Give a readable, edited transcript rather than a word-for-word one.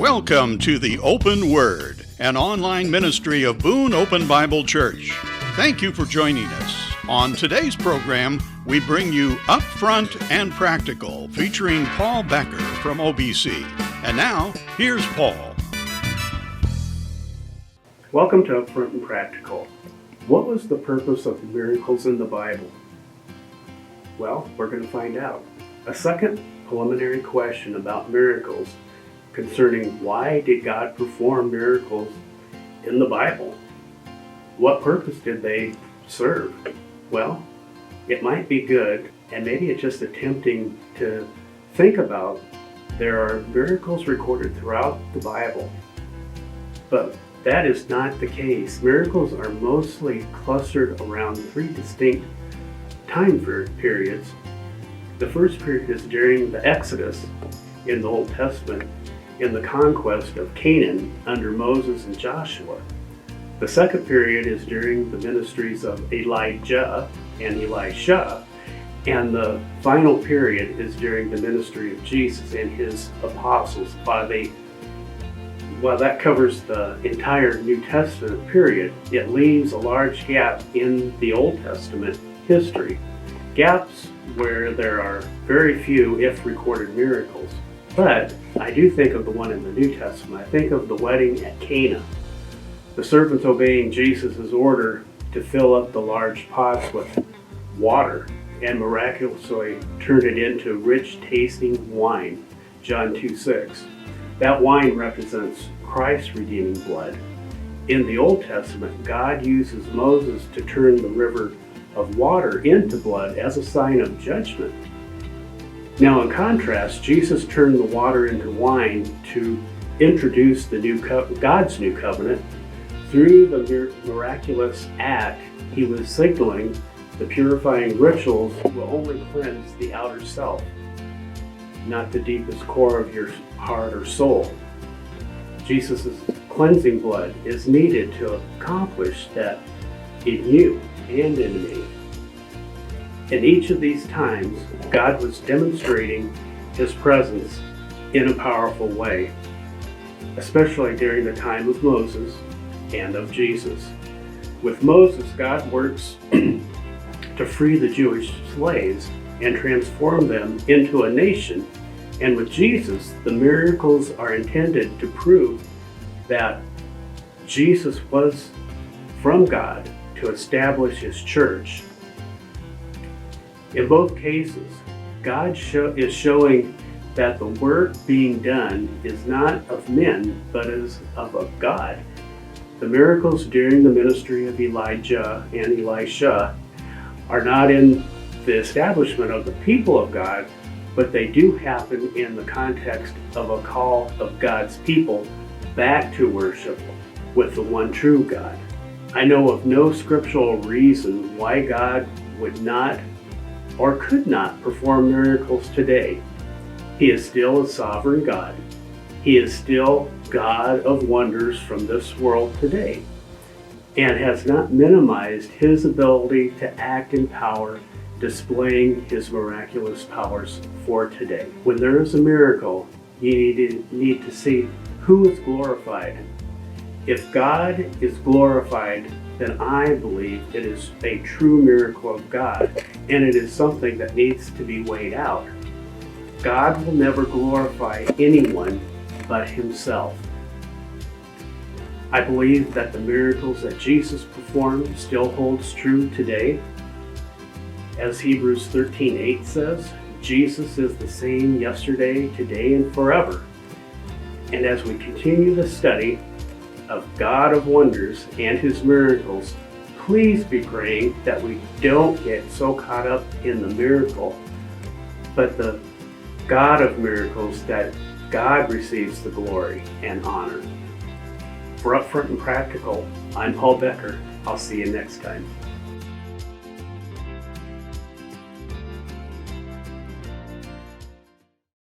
Welcome to the Open Word, an online ministry of Boone Open Bible Church. Thank you for joining us. On today's program, we bring you Upfront and Practical, featuring Paul Becker from OBC. And now, here's Paul. Welcome to Upfront and Practical. What was the purpose of miracles in the Bible? Well, we're going to find out. A second preliminary question about miracles concerning why did God perform miracles in the Bible? What purpose did they serve? Well, it might be good, and maybe it's just attempting to think about there are miracles recorded throughout the Bible, but that is not the case. Miracles are mostly clustered around three distinct time periods. The first period is during the Exodus in the Old Testament, in the conquest of Canaan under Moses and Joshua. The second period is during the ministries of Elijah and Elisha, and the final period is during the ministry of Jesus and his apostles. While that covers the entire New Testament period, it leaves a large gap in the Old Testament history. Gaps where there are very few, if recorded, miracles. But I do think of the one in the New Testament. I think of the wedding at Cana. The servants obeying Jesus' order to fill up the large pots with water and miraculously turned it into rich tasting wine, John 2:6. That wine represents Christ's redeeming blood. In the Old Testament, God uses Moses to turn the river of water into blood as a sign of judgment. Now, in contrast, Jesus turned the water into wine to introduce God's new covenant. Through the miraculous act, he was signaling the purifying rituals will only cleanse the outer self, not the deepest core of your heart or soul. Jesus' cleansing blood is needed to accomplish that in you and in me. In each of these times, God was demonstrating his presence in a powerful way, especially during the time of Moses and of Jesus. With Moses, God works to free the Jewish slaves and transform them into a nation. And with Jesus, the miracles are intended to prove that Jesus was from God to establish his church. In both cases, God is showing that the work being done is not of men, but is of God. The miracles during the ministry of Elijah and Elisha are not in the establishment of the people of God, but they do happen in the context of a call of God's people back to worship with the one true God. I know of no scriptural reason why God would not or could not perform miracles today. He is still a sovereign God. He is still God of wonders from this world today, and has not minimized his ability to act in power, displaying his miraculous powers for today. When there is a miracle, you need to see who is glorified. If God is glorified, then I believe it is a true miracle of God, and it is something that needs to be weighed out. God will never glorify anyone but himself. I believe that the miracles that Jesus performed still holds true today. As Hebrews 13:8 says, Jesus is the same yesterday, today, and forever. And as we continue the study of God of wonders and his miracles, please be praying that we don't get so caught up in the miracle, but the God of miracles, that God receives the glory and honor. For Upfront and Practical, I'm Paul Becker. I'll see you next time.